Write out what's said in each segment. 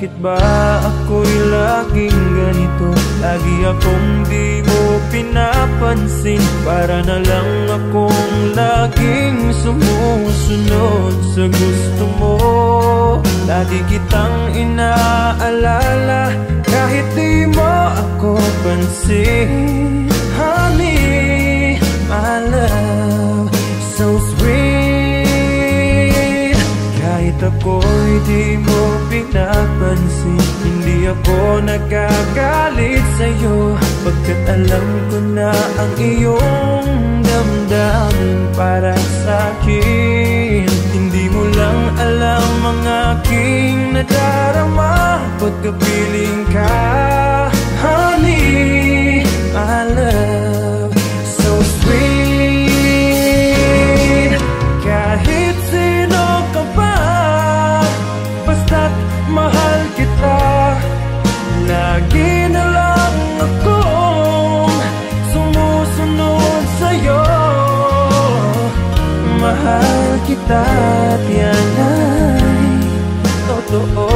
Bakit ba ako'y laging ganito? Lagi akong di mo pinapansin. Para na lang akong laging sumusunod sa gusto mo. Lagi kitang inaalala kahit di mo ako pansin. Honey, my love, so sweet. Kahit ako'y di mo pinapansin, hindi ako nagagalit sa'yo, pagkat alam ko na ang iyong damdamin para sa'kin. Hindi mo lang alam ang aking nadarama pagkapiling ka. Honey, my love, so sweet. Kahit sino ka pa, basta't mahal kita. Lagi na lang akong sumusunod sa'yo. Mahal kita at yan ay totoo.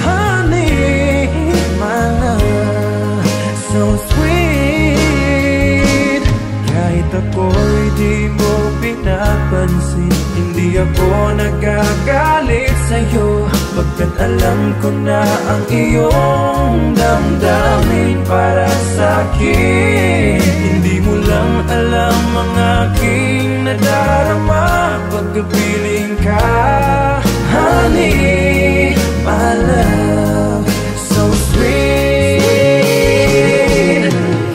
Honey, my love, so sweet. Kahit ako'y di mo pinapansin, hindi ako nagagalit sa'yo, pagkat alam ko na ang iyong damdamin para sa'kin. Hindi mo lang alam ang aking nadarama pagkapiling ka. Honey, my love, so sweet.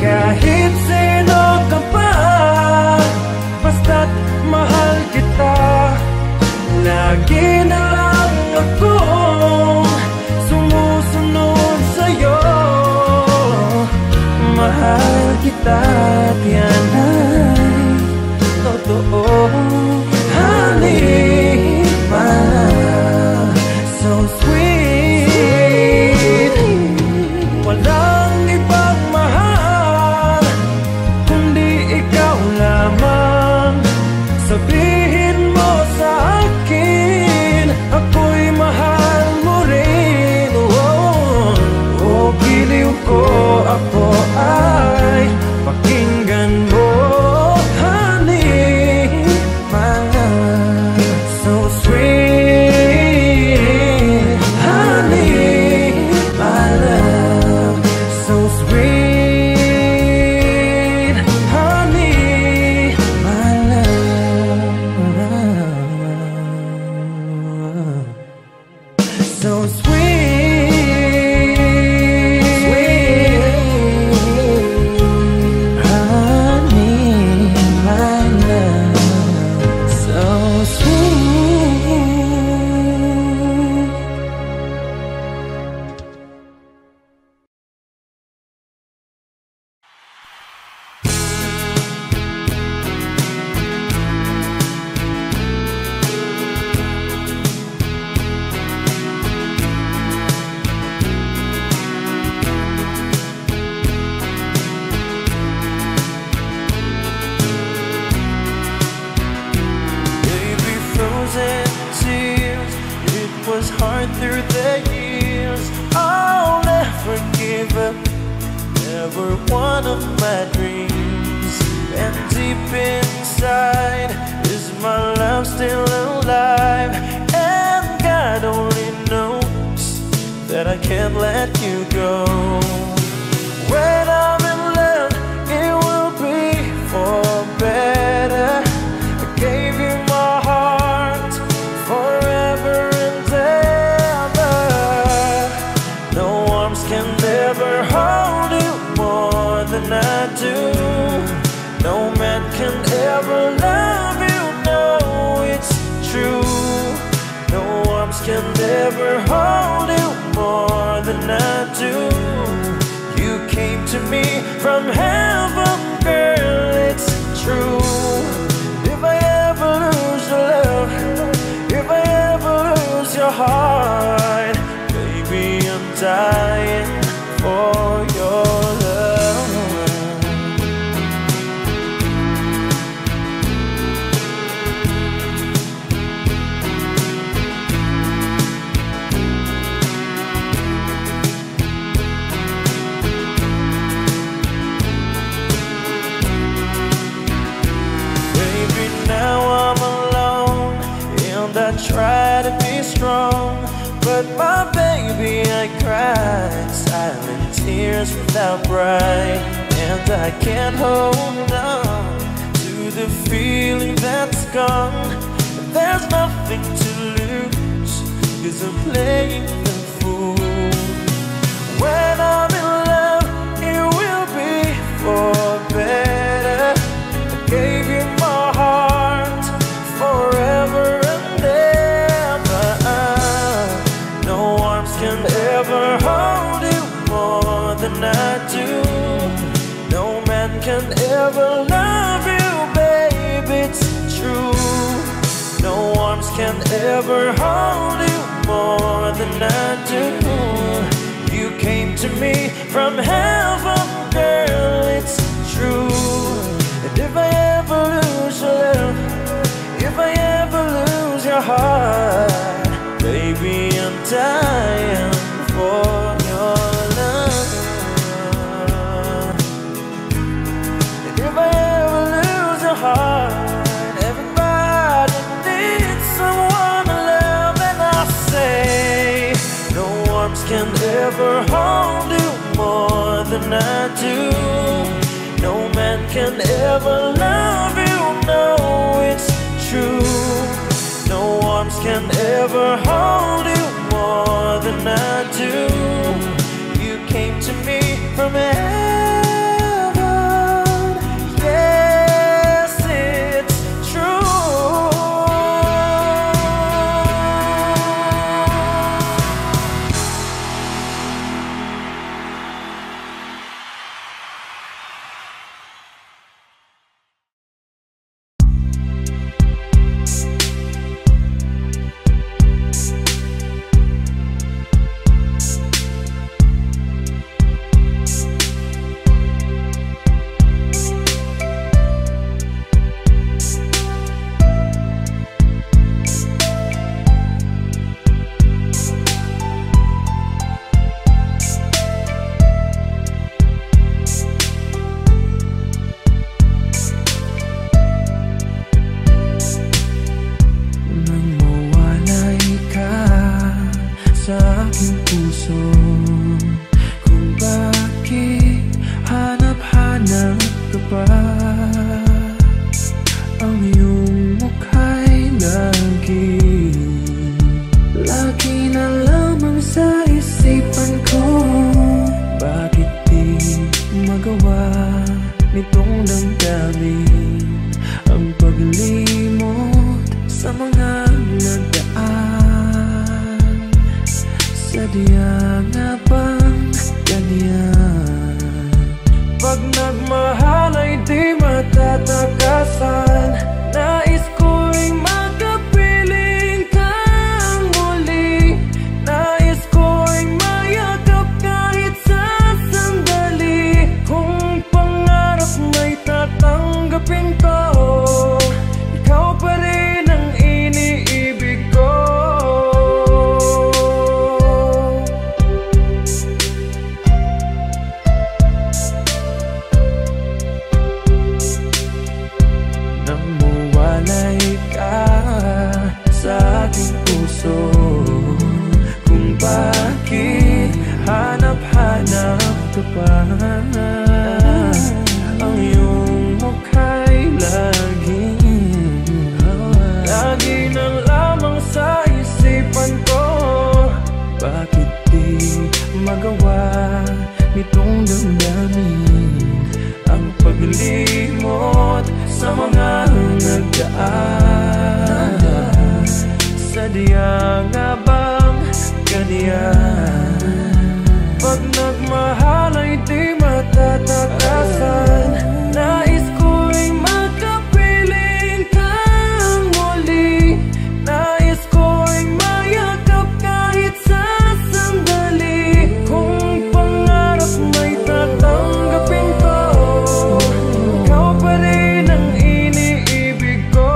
Kahit sino ka pa, basta't mahal kita. Lagi na lang akong sumusunod sa'yo. Mahal kita at yan ay totoo. Honey, my love, so sweet. Walang ibang mahal kundi ikaw lamang. Sabihin mo sa akin, ako'y mahal mo rin. Oh, giliw ko, ako ay pakinggan mo. Honey, my love, so sweet. Honey, my love, so sweet. Honey, my love, so sweet. Honey, my love, so sweet. Baby, frozen tears, it was hard through the years. I'll never give up, never one of my dreams. And deep inside, is my love still alive? And God only knows that I can't let you go. When I'm in love, it will be for better. I gave you my heart forever and ever. No arms can ever hold you more than I do. No man can ever love you, no, it's true. No arms can ever hold you more than I do. You came to me from heaven, girl, it's true. If I ever lose your love, if I ever lose your heart, baby, I'm dying for your love. baby, I cried silent tears without pride. And I can't hold on to the feeling that's gone. There's nothing to lose, 'cause I'm playing the fool. When I'm in love, it will be for better. I gave you my heart forever and ever. No arms can ever hold you more than I do. No man can ever love you, babe, it's true. No arms can ever hold you more than I do. You came to me from heaven, girl, it's true. And if I ever lose your love, if I ever lose your heart, baby, I'm dying for your love. And if I ever lose your heart, everybody needs someone to love. And I say, no arms can ever hold you more than I do. No man can ever love you, no, it's true. No arms can ever hold you more than I do. You came to me from heaven, yes, it's true. Sa aking puso, kung bakit hanap-hanap ka pa. Ang iyong mukha'y lagi na lamang sa isipan ko. Bakit di magawa nitong damdamin ang paglimot sa mga nagdaan? Sadya nga bang ganyan? Pag nagmahal ay di matatakasan. Nais ko'y makapiling kang muli. Nais ko'y mayakap kahit sa sandali. Kung pangarap may tatanggapin ko, ikaw pa rin ang iniibig ko. Sa aking puso, kung bakit hanap-hanap ka pa. Ang iyong mukha'y lagi na lamang sa isipan ko. Bakit di magawa nitong damdamin ang paglimot sa mga nagdaan? Sadya nga bang ganyan? Pag nagmahal ay di matatakasan. Nais ko'y makapiling kang muli. Nais ko'y mayakap kahit sa sandali. Kung pangarap may tatanggapin ko, ikaw pa rin ang iniibig ko.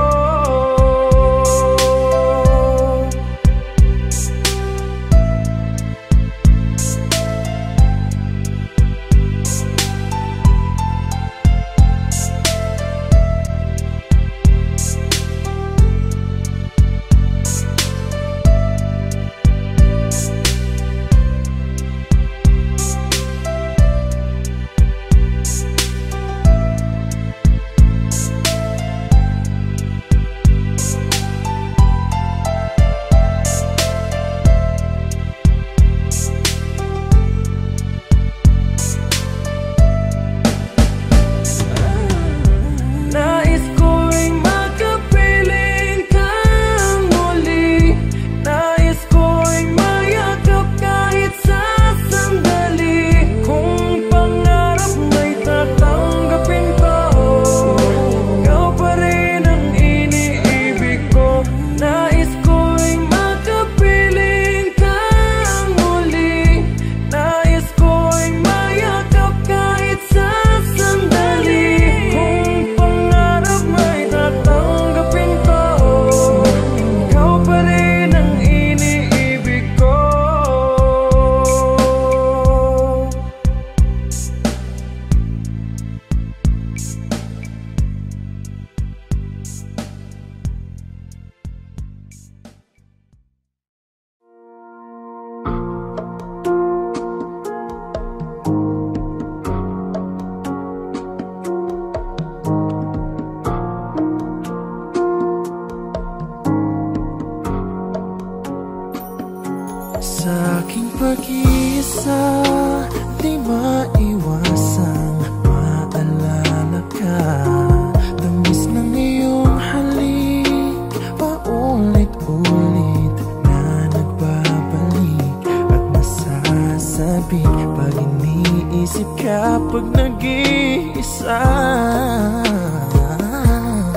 sabik pag iniisip ka, pag nag-iisa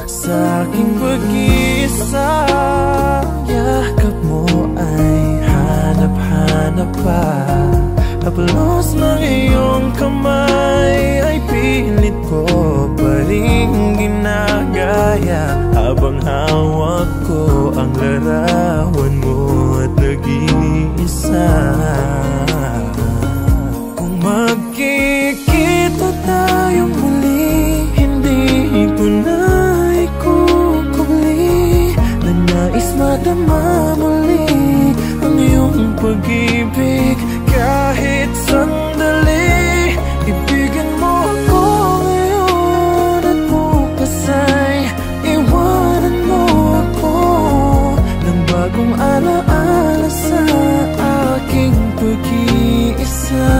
sa aking pag-iisa. Yakap mo ay hanap-hanap pa, haplos ng iyong kamay ay pilit ko pa rin ginagaya, habang hawak ko ang larawan mo at nag-iisa. Kung magkikita tayong muli, hindi ko na ikukubli na nais madama muli ang iyong pag-ibig. Kahit sandali, ibigin mo ako ngayon at bukas ay iwanan mo ako ng bagong alaala sa aking pag-iisa.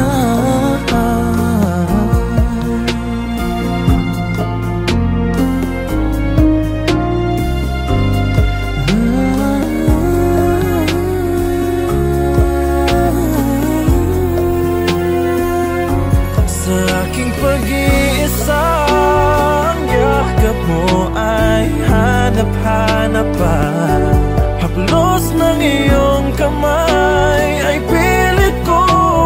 Pag-iisa, ang yakap mo ay hanap-hanap pa, haplos ng iyong kamay ay pilit ko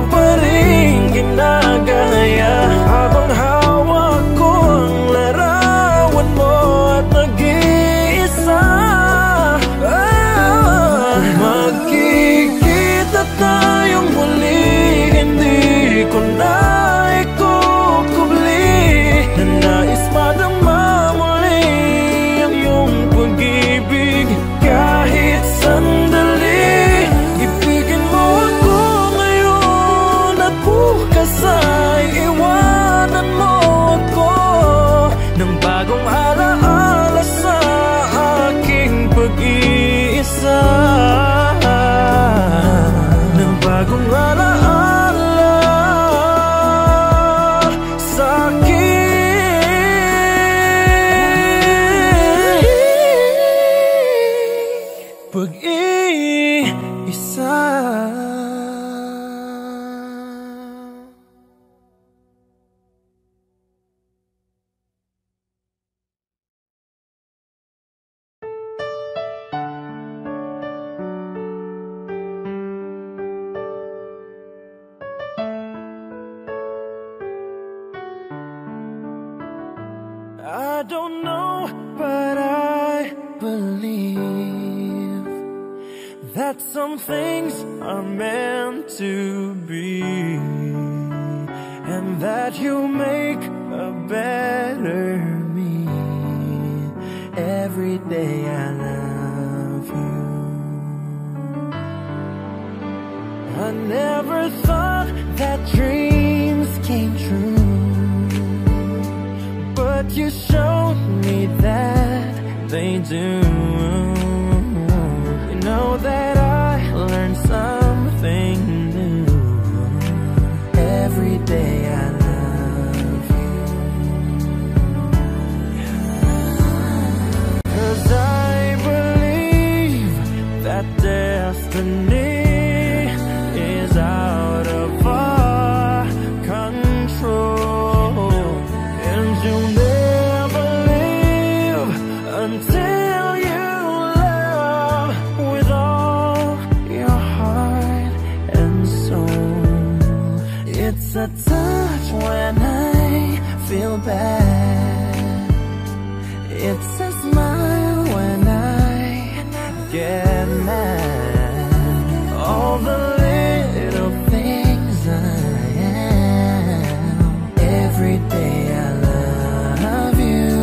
pa rin ginagaya, habang hawak ko ang larawan mo at nag-iisa. Magkikita tayong muli, hindi ko na madama muli ang iyong pag-ibig. Kahit sandali, ibigin mo ako ngayon at bukas ay iwanan mo ako ng bagong alaala sa aking pag-iisa, ng bagong alaala sa aking pag-iisa. I don't know, but I believe that some things are meant to be, and that you make a better me. Every day I love you. I never thought that dreams came true, but you showed me that they do. You know that I learned something new. Every day I love you. 'Cause I believe that destiny is out of our control, and you'll never live until you love with all your heart and soul. It's a touch when I feel bad, it's a smile when I get mad. All the little things I am, every day I love you.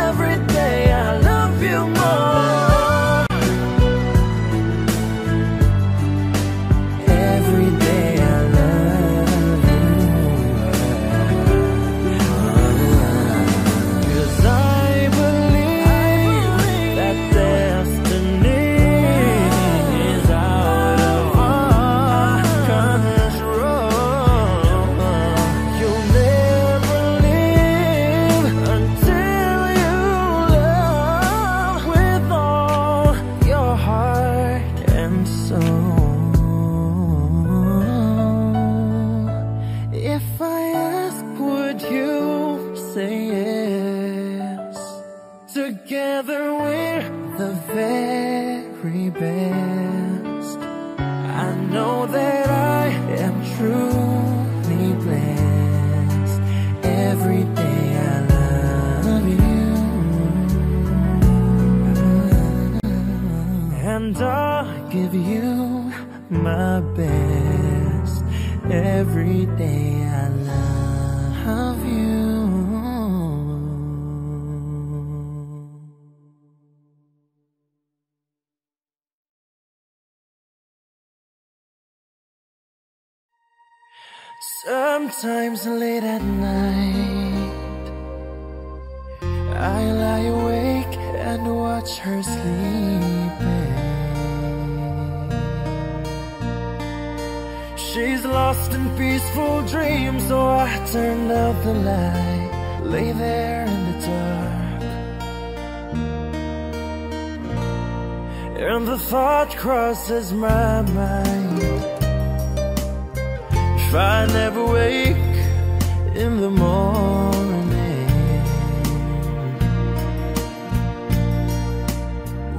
Every day I love you more. Every day I love my best. Every day I love you. Sometimes late at night I lie awake and watch her sleeping. She's lost in peaceful dreams, so I turned out the light, lay there in the dark, and the thought crosses my mind: if I never wake in the morning,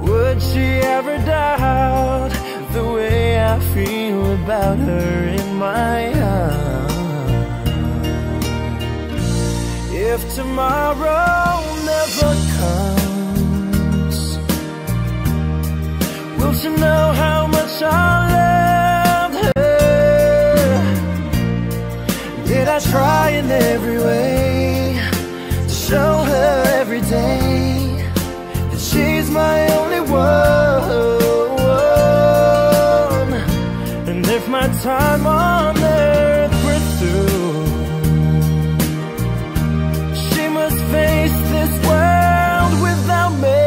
would she ever doubt the way I feel about her in my heart? If tomorrow never comes, will she know how much I loved her? Did I try in every way to show her every day that she's my only one? And if my time on earth were through, she must face this world without me.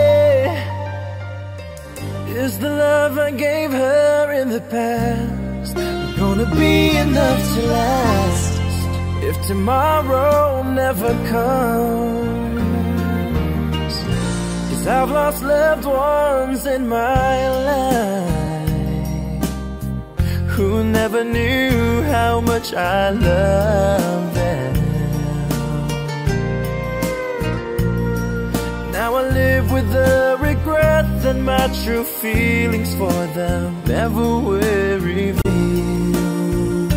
Is the love I gave her in the past gonna be enough to last if tomorrow never comes? 'Cause I've lost loved ones in my life who never knew how much I loved them. Now I live with the regret that my true feelings for them never were revealed.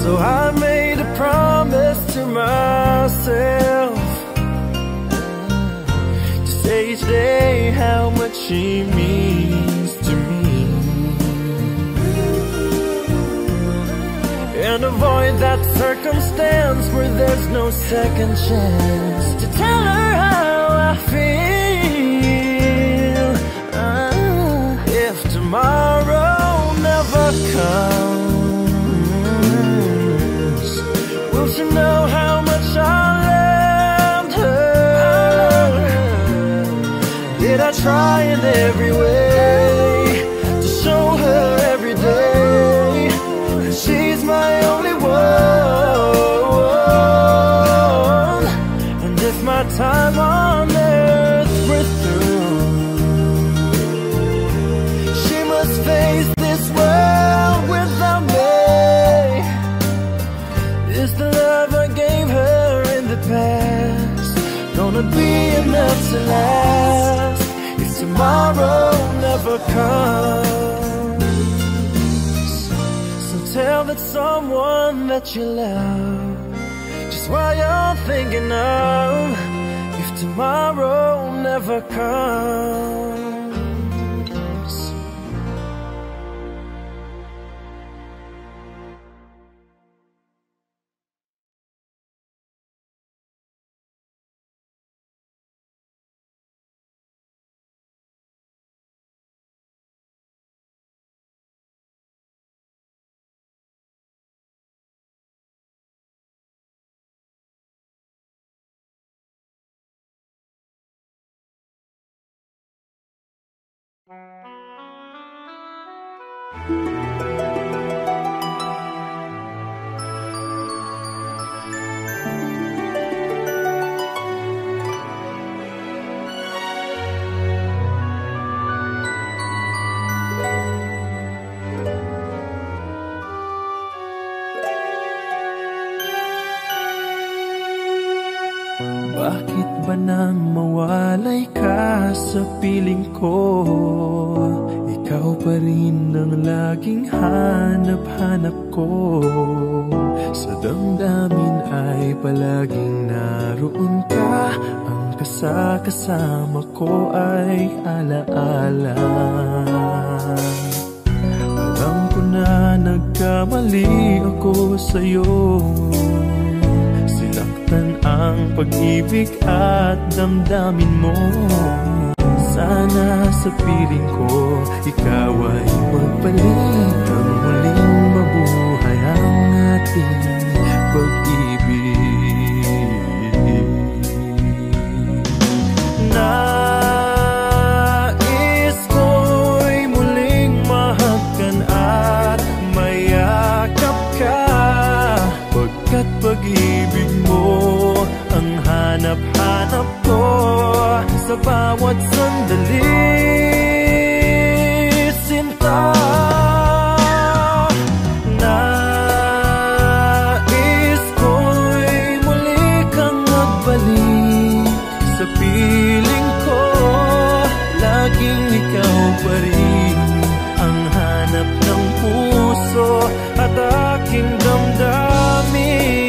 So I made a promise to myself to say each day how much she means to me, and avoid that circumstance where there's no second chance to tell her how I feel. If tomorrow never comes, will she know how much I loved her? Did I try in every way to show her every day that she's my only one? And if my time on earth were through, she must face this world without me. Is the love I gave her in the past gonna be enough to last if tomorrow never comes? So tell that someone that you love just what you're thinking of if tomorrow never comes. Bakit ba nang mawalay ka sa piling ko? Ikaw pa rin ang laging hanap-hanap ko. Sa damdamin ay palaging naroon ka. Ang kasama ko ay alaala. na nagkamali ako sa'yo. Sinaktan ang pag-ibig at damdamin mo. Sana sa piling ko ikaw ay magbalik, ang muling mabuhay ang ating pag-ibig. Nais ko'y muling mahagkan at mayakap ka, pagkat pag-ibig mo ang hanap-hanap ko sa bawat sandali, sinta. Nais ko'y muli kang magbalik sa piling ko, laging ikaw pa rin ang hanap ng puso at aking damdamin.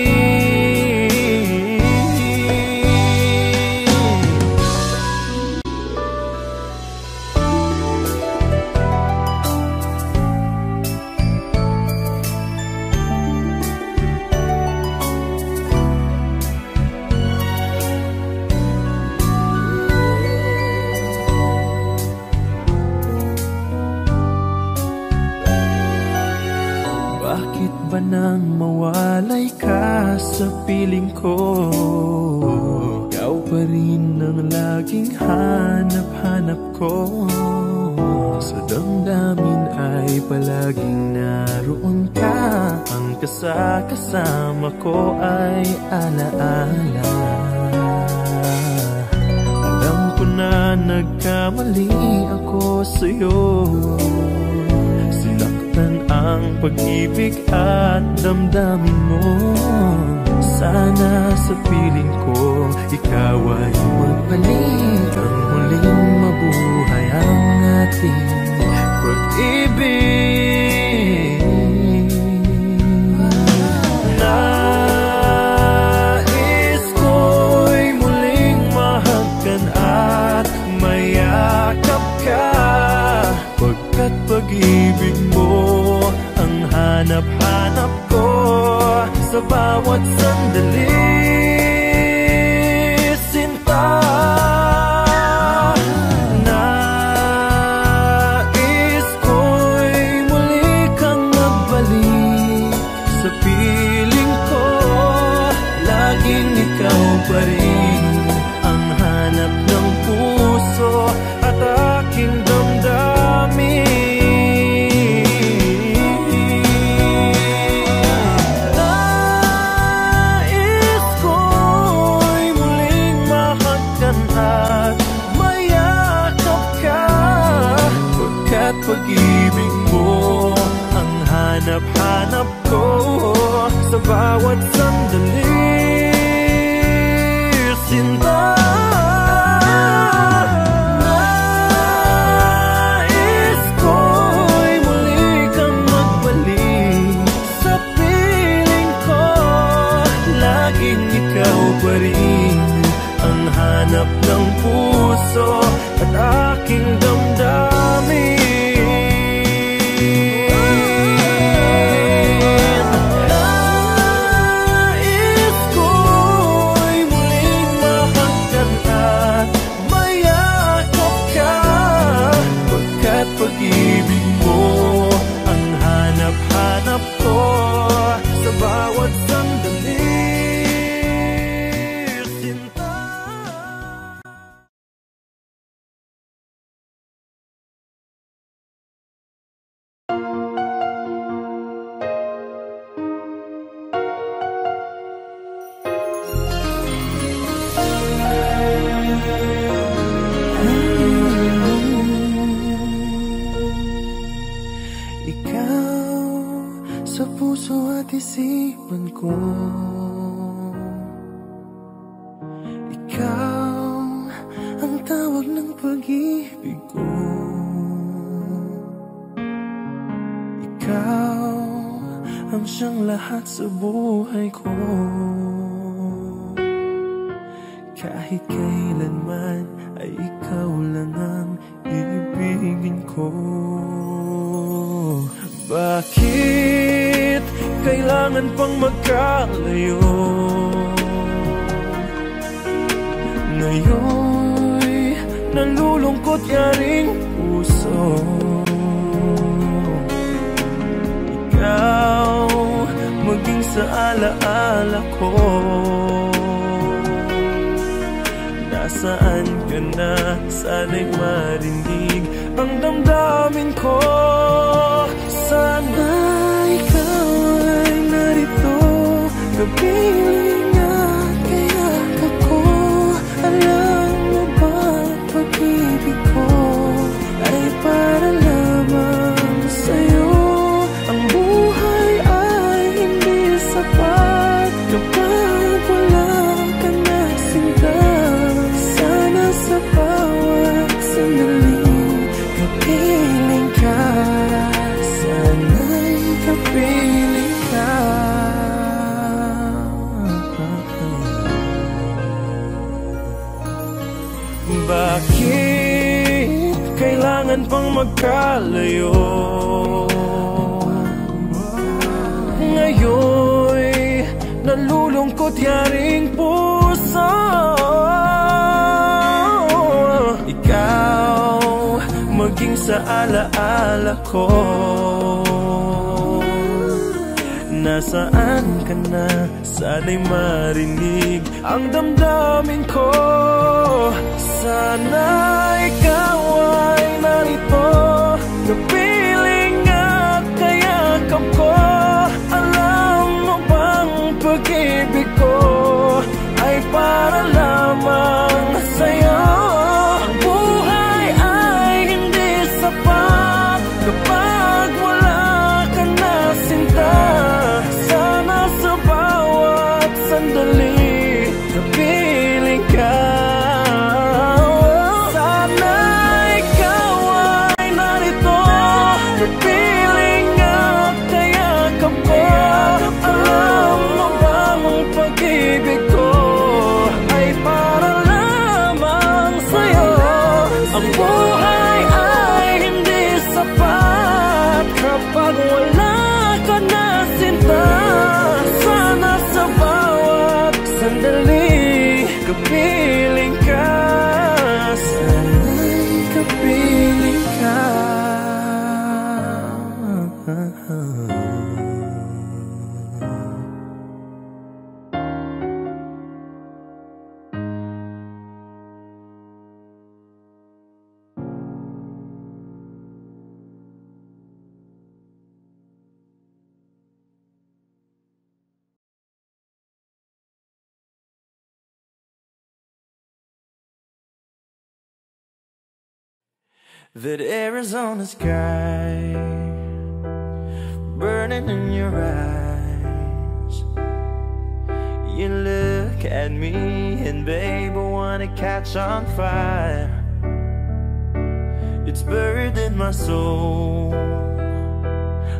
Nang mawalay ka sa piling ko, ikaw pa rin ang laging hanap-hanap ko. Sa damdamin ay palaging naroon ka, ang kasama ko ay alaala. Alam ko na nagkamali ako sa'yo. Ang pag-ibig at damdamin mo. Sana sa piling ko ikaw ay magbalik, ang muling mabuhay ang ating pag-ibig. Nais ko'y muling mahagkan at mayakap ka, pagkat pag-ibig mo hanap-hanap ko sa bawat sandali, sinta. Nais ko'y muli kang magbalik sa piling ko, laging ikaw pa rin ang hanap ng puso at aking damdamin. Pag-ibig mo ang hanap-hanap ko sa bawat sandali, sinta. Nais ko'y muli kang magbalik sa piling ko, laging ikaw pa rin ang hanap ng puso at aking damdamin. Pag-ibig mo ang hanap-hanap ko sa bawat sandali, sinta. Sa puso at isipan ko, ikaw ang tawag ng pag-ibig ko. Ikaw ang siyang lahat sa buhay ko. Kahit kailanman ay ikaw lang ang ibigin ko. Bakit kailangan pang magkalayo? Ngayon'y nalulungkot yaring puso. Ikaw maging sa alaala ko. Nasaan ka na? Sana'y marinig ang damdamin ko. Sana ikaw ay narito, kapiling at kayakap ko. Alam mo ba, pag-ibig ko ay para lamang sa'yo. Ang buhay ay hindi sapat kapag wala ka na sinta. Sana sa bawat sandali kapiling ka. Sana'y kapiling ka. Bakit kailangan pang magkalayo? Ngayon'y nalulungkot yaring puso. Ikaw maging sa alaala ko. Nasaan ka na? Sana'y marinig ang damdamin ko. Sana ikaw ay narito, kapiling at kayakap ko. Alam mo bang pag-ibig ko ay para lamang sa'yo. Ang buhay ay hindi sapat kapag wala ka na sinta. Sana sa bawat sandali kapiling ka. Sana ikaw ay narito, kapiling at kayakap ko. Alam mo bang ang pag-ibig ko ay para lamang sa'yo. Ang buhay ay hindi sapat kapag wala ka na sinta. Sana sa bawat sandali kapiling ka. Sana'y kapiling ka. That Arizona sky burning in your eyes. You look at me and babe, I wanna catch on fire. It's buried in my soul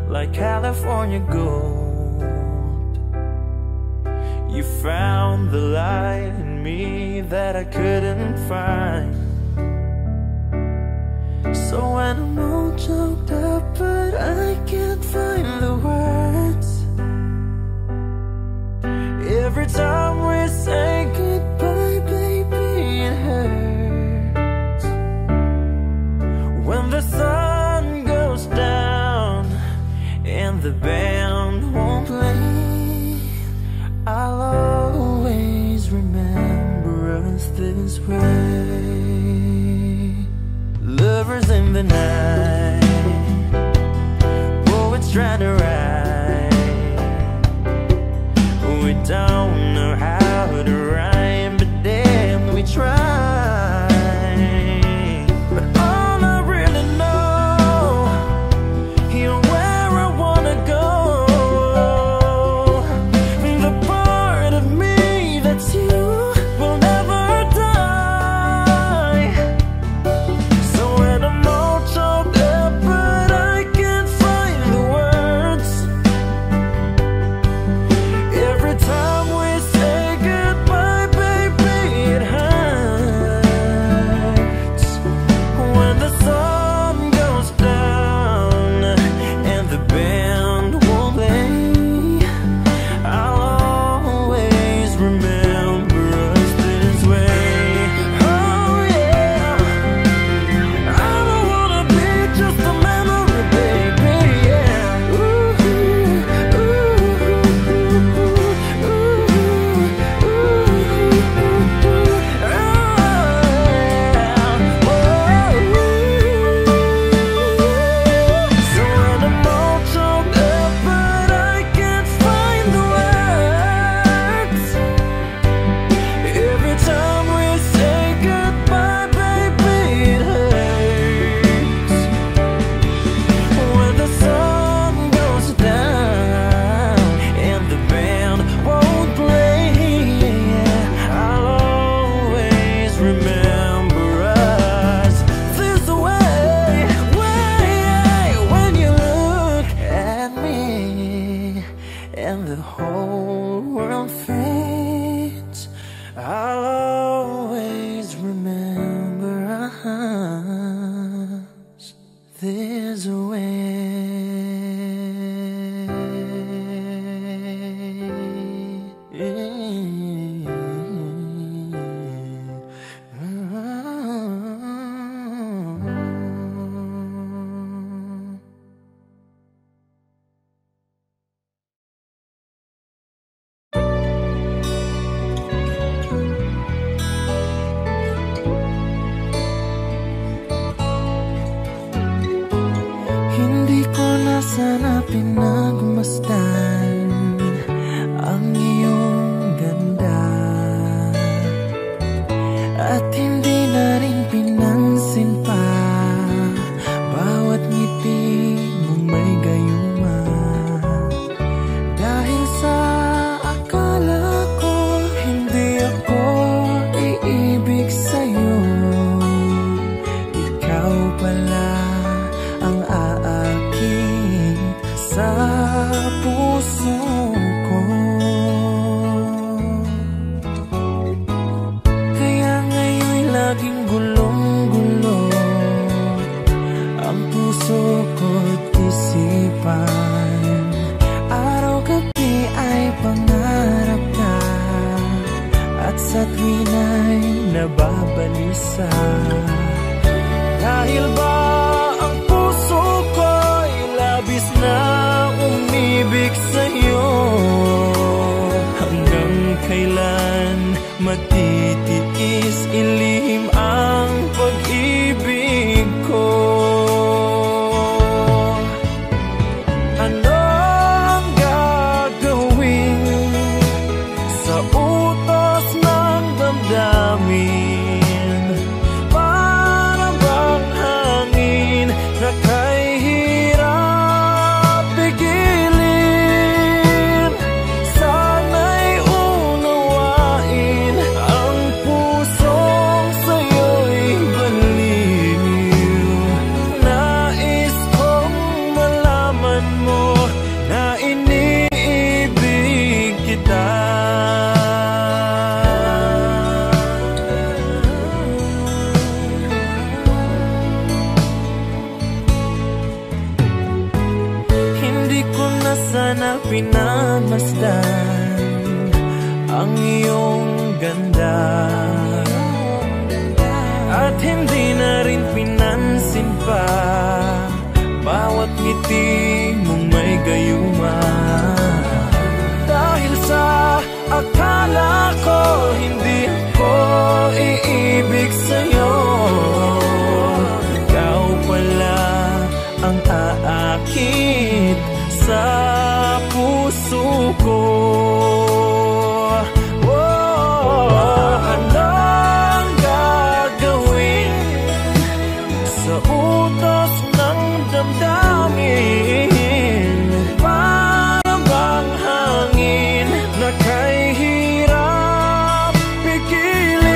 like California gold. You found the light in me that I couldn't find. So when I'm all choked up but I can't find the words, every time we say goodbye, baby, it hurts. When the sun goes down and the band won't play, I'll always remember us this way. Lovers in the night, poets trying to write. We don't know how to rhyme, but damn, we try. But all I really know, you're where I wanna go. The part of me that's you will never die. So when I'm all choked up but I can't find the words, remember us this way. Oh yeah, I don't wanna be just a memory, baby. Yeah. Ooh, ooh, ooh, ooh, so when I'm all choked up, but I can't find the words. Every time we say goodbye, baby, it hurts. When the sun goes down and the band won't play, I'll always remember us this way. When you look at me and the whole world fades, I'll always remember us this way. Hindi ko na sana pinagmasdan ang iyong ganda, at hindi na rin pinansin pa bawat ngiti mong may gayuma. Dahil sa akala ko hindi ako iibig sa'yo, ikaw pala ang aakit sa puso ko. Kaya ngayon'y laging gulong-gulo ang puso ko't isipan. Araw-gabi ay pangarap ka, at sa tuwina'y nababalisa. Dahil ba ang puso ko'y labis na umibig sa'yo? Hanggang kailan matitiis ilihim ang pag-ibig ko? Ano ang gagawin sa utos ng damdamin? Para bang hangin na kay hirap pigilin? Sana'y unawain ang pusong sa'yo'y baliw. Nais kong malaman mo na iniibig kita. Hindi ko na sana pinagmasdan ang iyong ganda, at hindi na rin pinansin pa bawat ngiti mong may gayuma. Dahil sa akala ko hindi ako iibig sa'yo, ikaw pala ang aakit sa puso ko. Ano ang gagawin sa utos ng damdamin? Para bang hangin na kay hirap pigilin?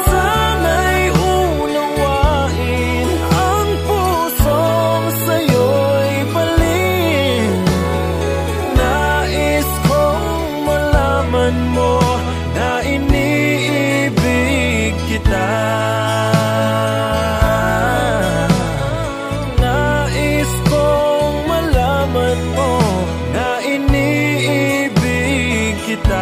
Sana'y unawain ang pusong sa'yo'y baliw. Nais kong malaman mo na iniibig kita. Nais kong malaman mo na iniibig kita.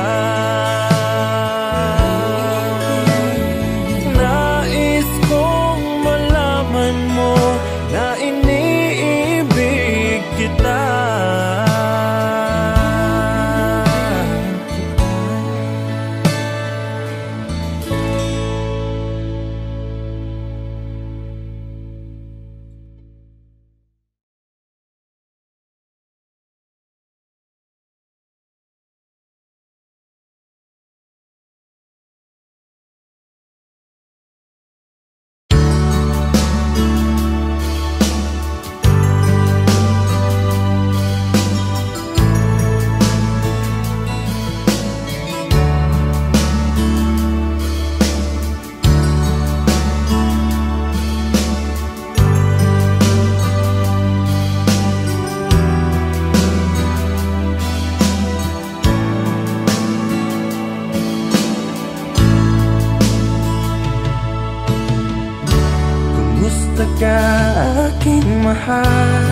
aking mahal.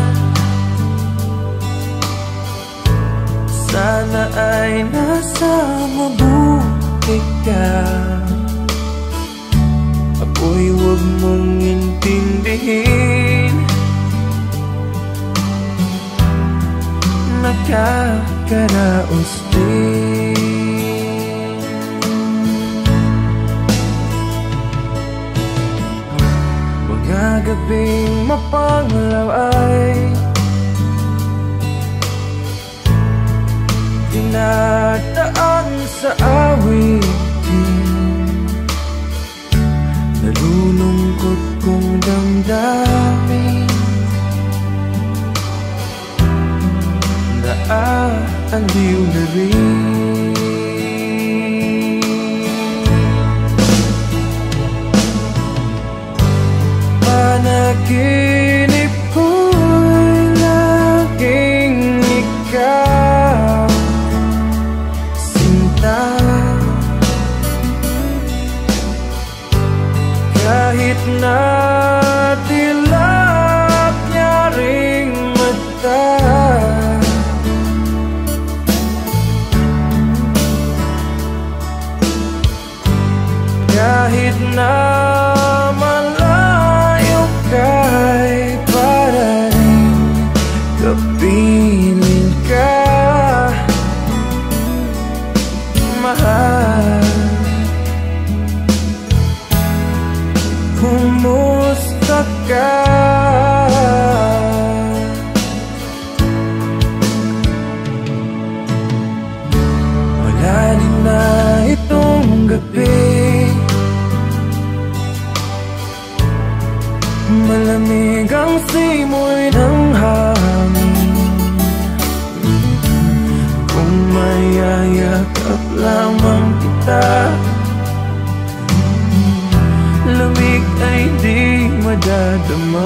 Sana ay nasa mabuti ka. Ako'y huwag mong intindihin, nakakaraos din. Mga gabing mapanglaw ay dinadaan sa awitin. Nalulungkot kong damdamin, naaaliw na rin. Panaginip ko'y laging ikaw, sinta. Kahit na dilap niya ring mata, kahit na malayo ka'y para rin kapiling ka, mahal. Kumusta ka? Wala din na itong gabi, malamig ang simoy ng hangin. Kung mayayakap lamang kita, lamig ay di madadama.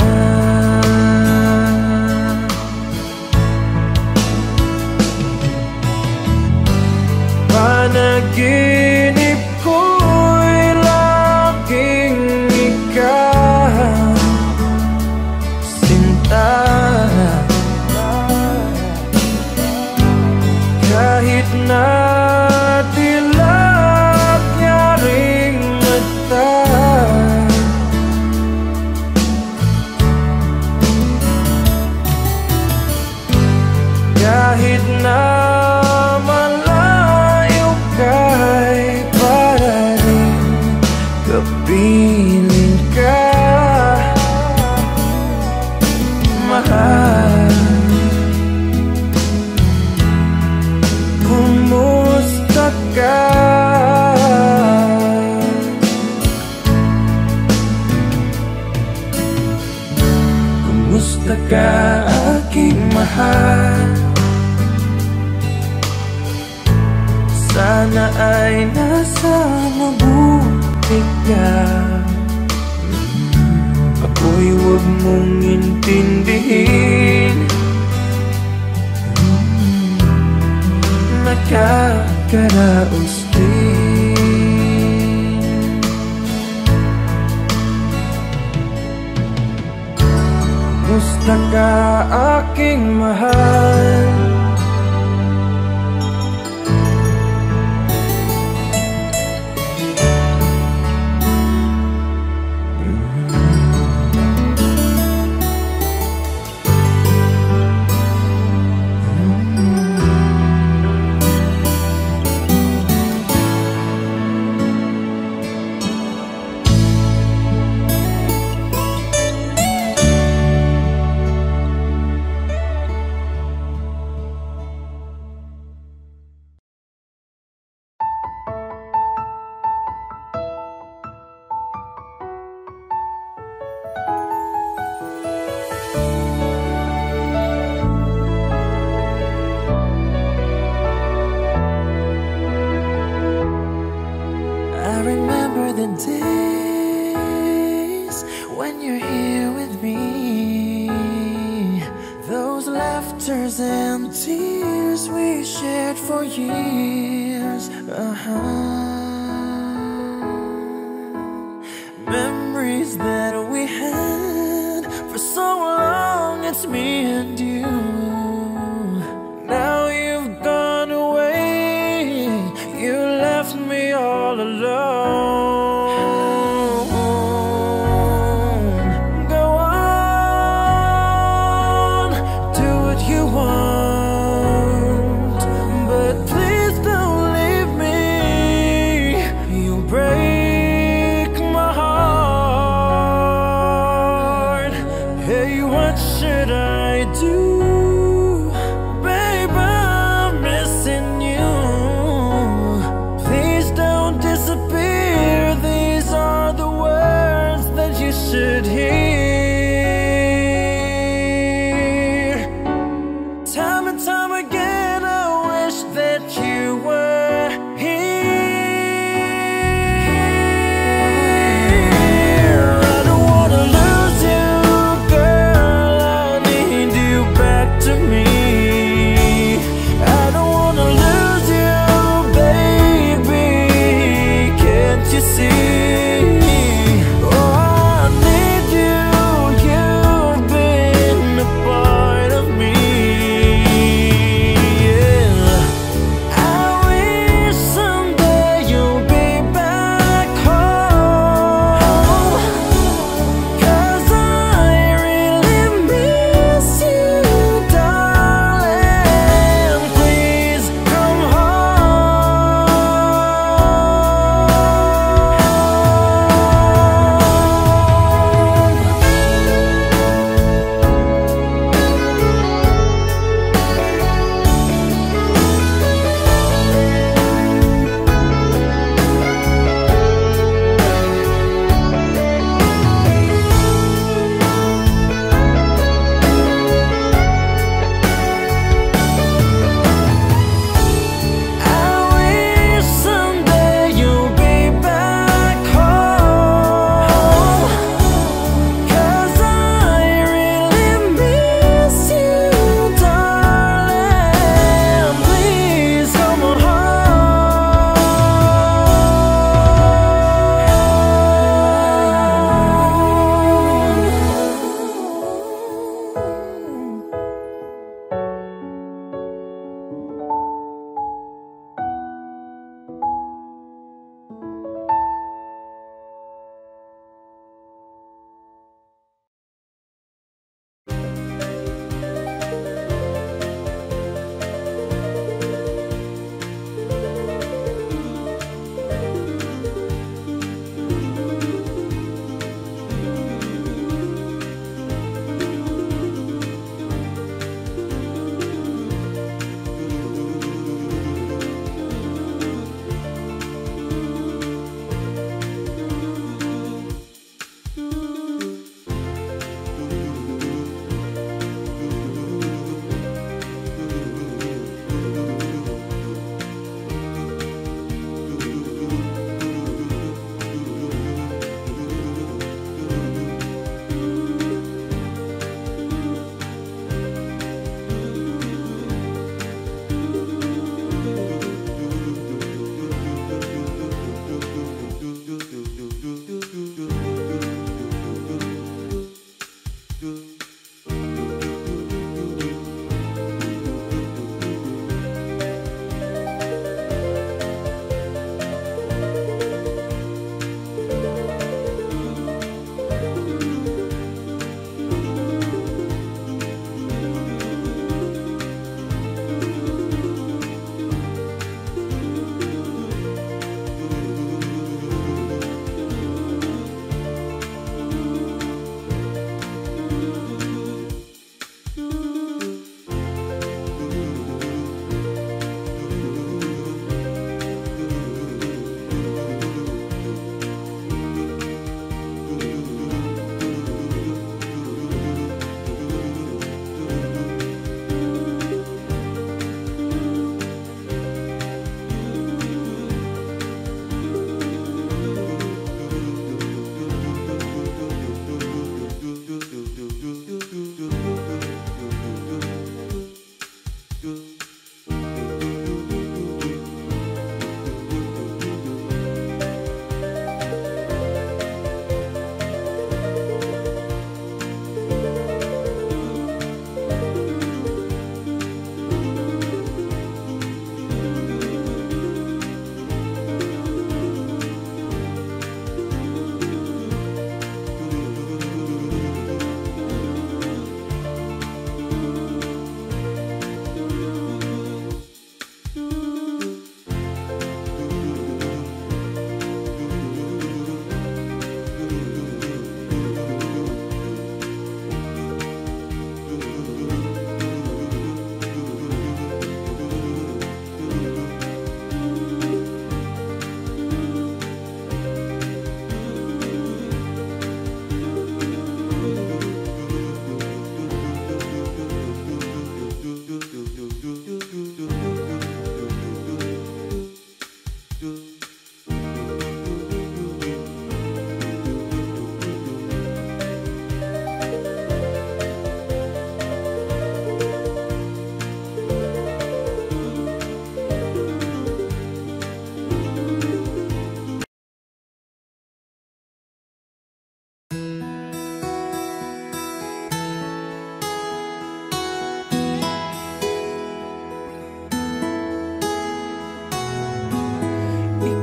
Panaginip ko'y laging ikaw, sinta. Kahit na dilap niya ring mata, kahit na malayo ka'y para rin kapiling ka, mahal. Kumusta ka? Kumusta ka, aking mahal? Sana ay nasa mabuti ka. Ako'y huwag mong intindihin, nakakaraos din. Kumusta ka, aking mahal? the days when you're here with me, those laughters and tears we shared for years. Memories that we had for so just me and you. Now you've gone away, you left me all alone. Go on, do what you want, but please don't leave me. You break my heart. Hey, what should I do?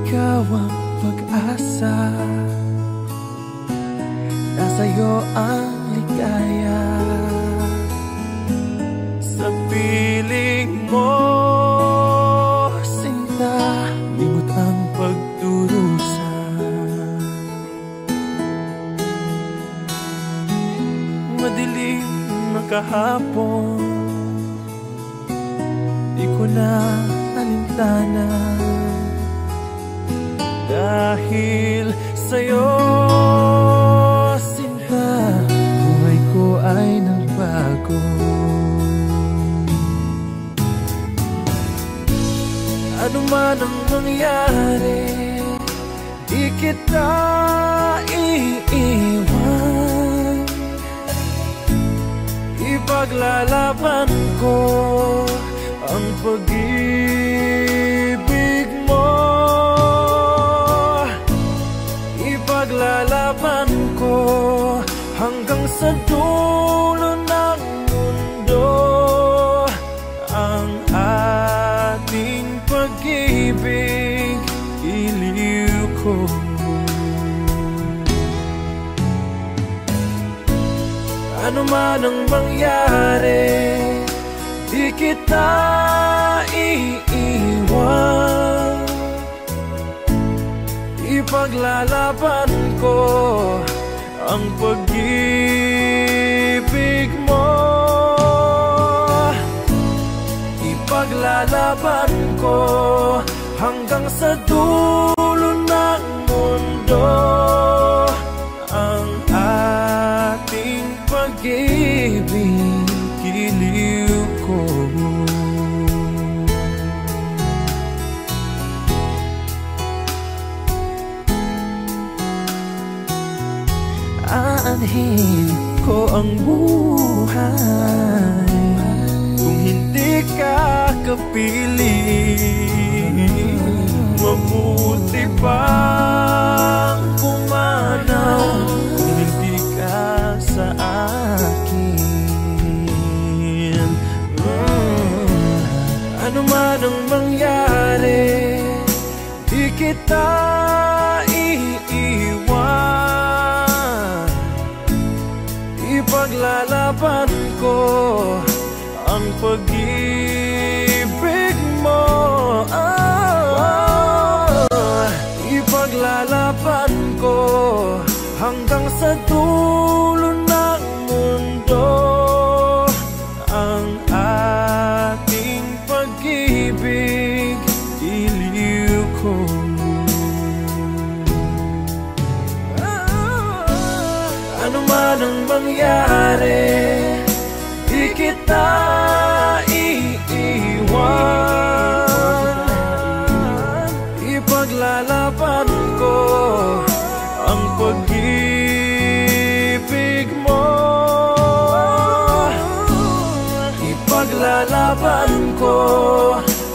Ikaw ang pag-asa, nasa'yo ang ligaya. Sa piling mo, sinta, limot ang pagdurusa. Madilim na kahapon, di ko na alintana. Dahil sa'yo, sinta, buhay ko ay nagbago. Ano man ang mangyari, di kita iiwan. Ipaglalaban ko ang pag-ibig mo. Ipaglalaban ko hanggang sa dulo ng mundo ang ating pag-ibig, iliw ko. Ano man ang mangyari, di kita iiwan. Ipaglalaban ko ang pag-ibig mo. Ipaglalaban ko hanggang sa dulo ng mundo ang ating pag-ibig, iliw ko. Aanhin ko ang buhay kung hindi ka kapiling. Mabuti pang pumanaw kung hindi ka sa akin. Ano man ang mangyari, di kita iiwan. Ipaglalaban ko ang pag-ibig mo. Ipaglalaban ko hanggang sa dulo ng mundo ang ating pag-ibig, iliw ko. Ano man ang mangyari, di kita iiwan. Ipaglalaban ko ang pag-ibig mo. Ipaglalaban ko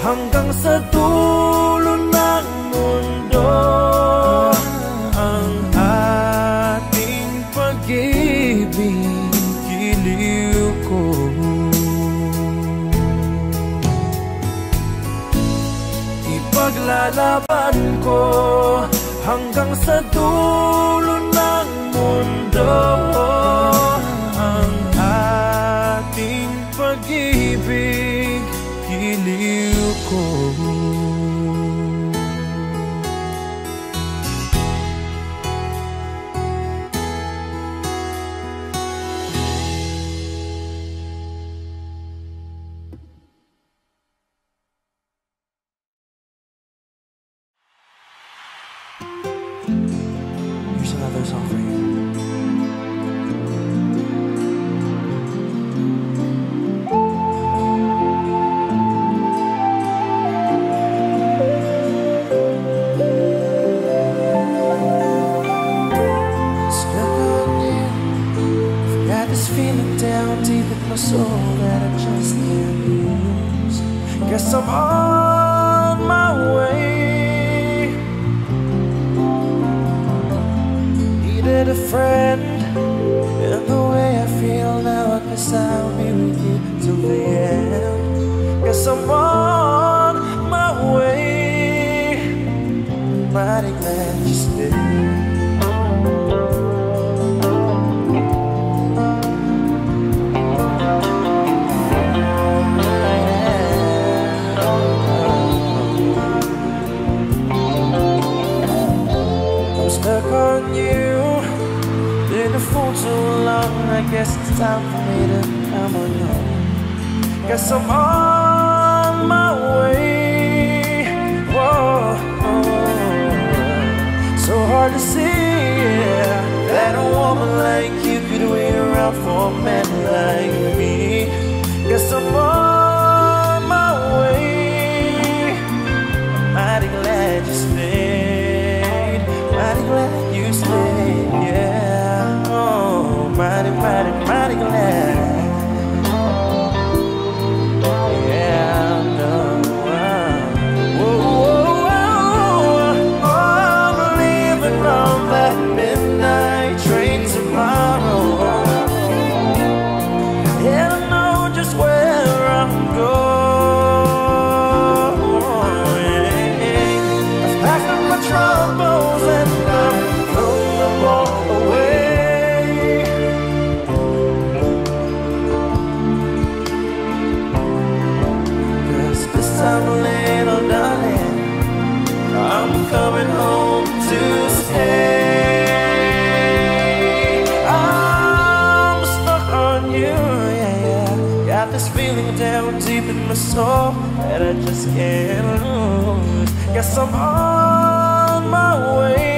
hanggang sa dulo ng mundo ang ating pag-ibig, iliw ko. Ipaglalaban ko hanggang sa dulo ng mundo ang ating pag-ibig, iliw ko. Here's another song for you. friend. And the way I feel now, I guess I'll be with you till the end. Guess I'm on my way. Mighty glad you stayed. Stuck on you, been a fool too long. I guess it's time for me to come along. Guess I'm on my way. Whoa, so hard to see, yeah, that a woman like you could wait around for a man like me. Guess I'm on my way. Mighty glad you stayed. Mighty glad you stayed, yeah. Oh, mighty, mighty, mighty glad. Yeah, I know. Whoa, whoa, whoa. I'm leaving on that midnight train tomorrow. And I know just where I'm going. I've packed up my troubles and I'm throwing them all away. 'Cause this time, little darling, I'm coming home to stay. I'm stuck on you, yeah, yeah. Got this feeling down deep in my soul that I just can't lose. Guess I'm on my way.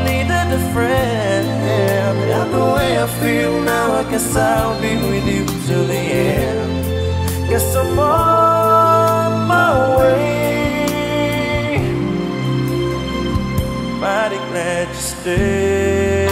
Needed a friend, yeah. But the way I feel now, I guess I'll be with you till the end. Guess I'm on my way. Mighty glad you stayed.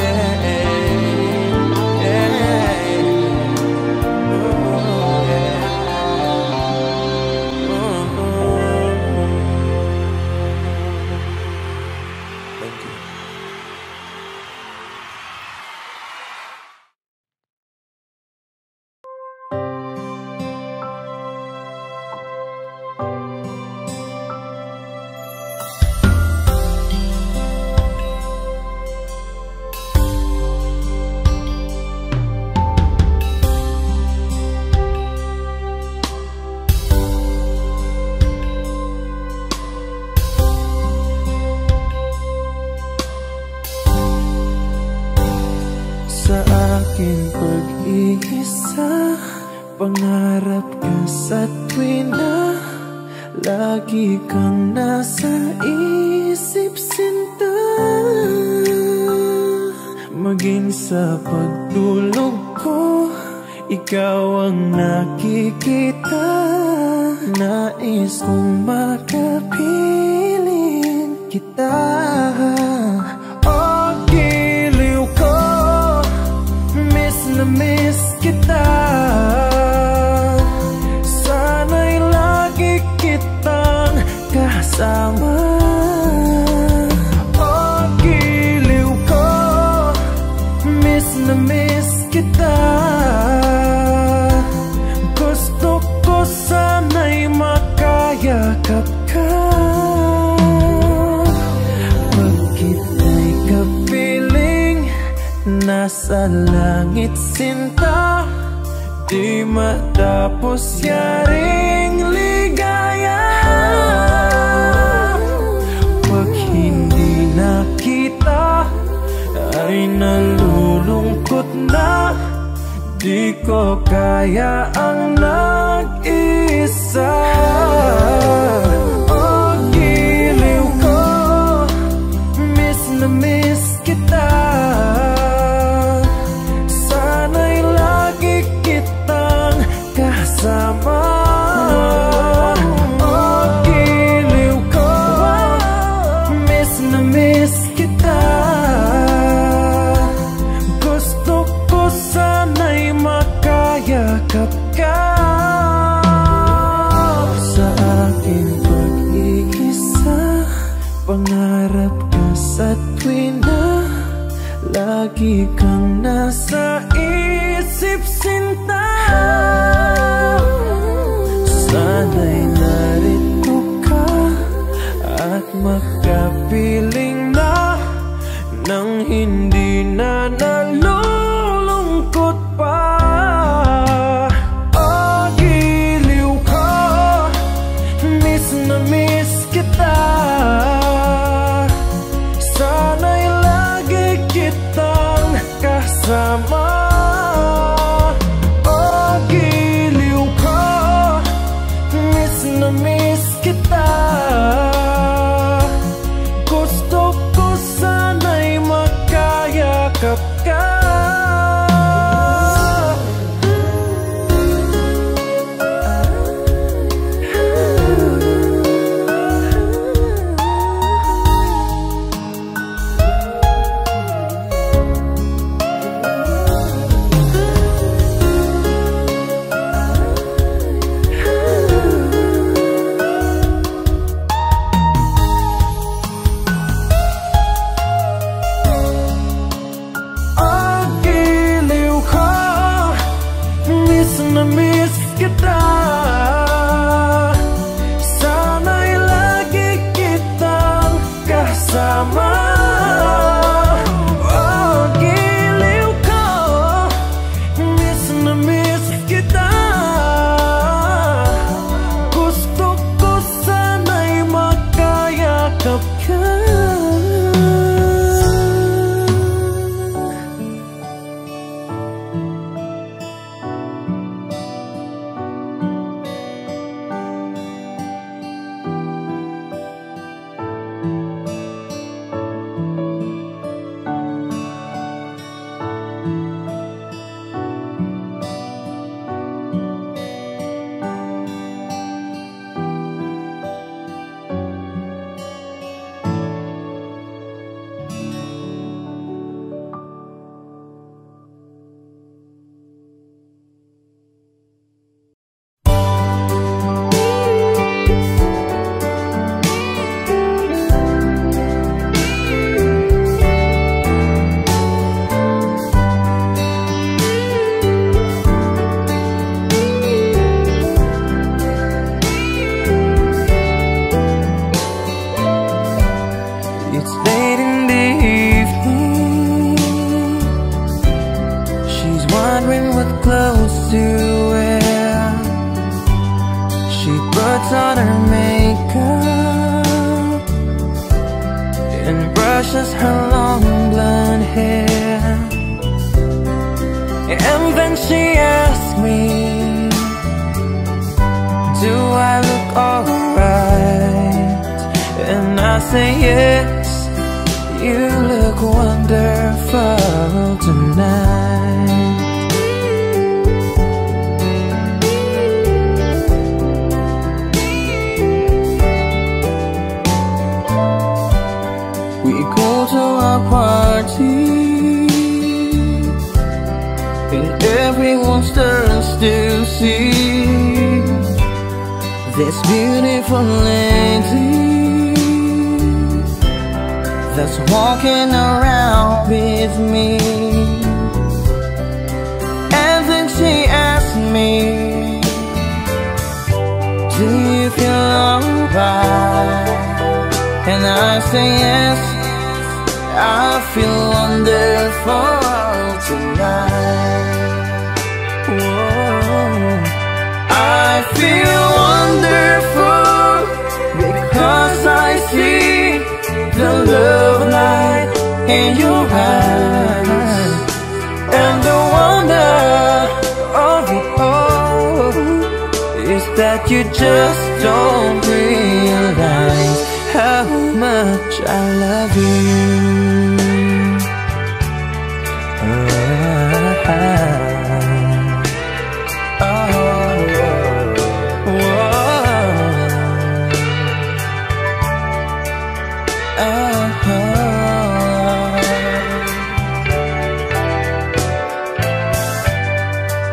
Sa aking pag-iisa, pangarap ka sa tuwina. Lagi kang nasa isip, sinta. Maging sa pagtulog ko, ikaw ang nakikita. Nais kong makapiling kita. Oh, giliw ko, miss na miss kita. Sana'y lagi kitang kasama. Oh, giliw ko, miss na miss kita. Gusto ko sana'y makayakap ka. Pag kita'y kapiling, nasa langit sinta. Di matapos yaring ligaya. Pag hindi nakita, ay nalulungkot na. Di ko kaya ang nag-isa. Oh, giliw ko, miss na miss kita. Sana'y lagi kitang kasama. sana'y narito ka at makapiling na nang hindi na nalulungkot pa. Oh, giliw ko, miss na miss kita. Sana'y lagi kitang kasama. Oh, giliw ko, miss na miss kita. Gusto ko sana'y makayakap ka. Na miss kita. Sana'y lagi kitang kasama. Oh, giliw ko, miss na miss kita. Gusto ko sana'y makayakap ka. It's late in the evening. She's wondering what clothes to wear. She puts on her makeup and brushes her long blonde hair. And then she asks me, do I look alright? And I say yes. You look wonderful tonight. We go to a party and everyone turns to see this beautiful lady that's walking around with me. And then she asked me, do you feel alright? And I say yes, I feel wonderful tonight. Whoa. I feel wonderful because I see the love light in your eyes, and the wonder of it all is that you just don't realize how much I love you.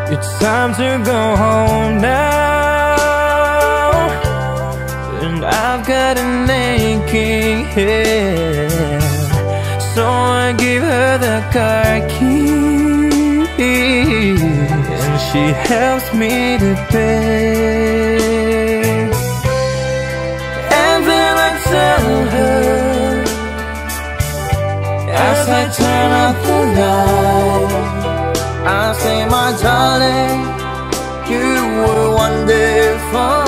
It's time to go home now, and I've got an aching head. So I give her the car key, and she helps me to bed. Oh,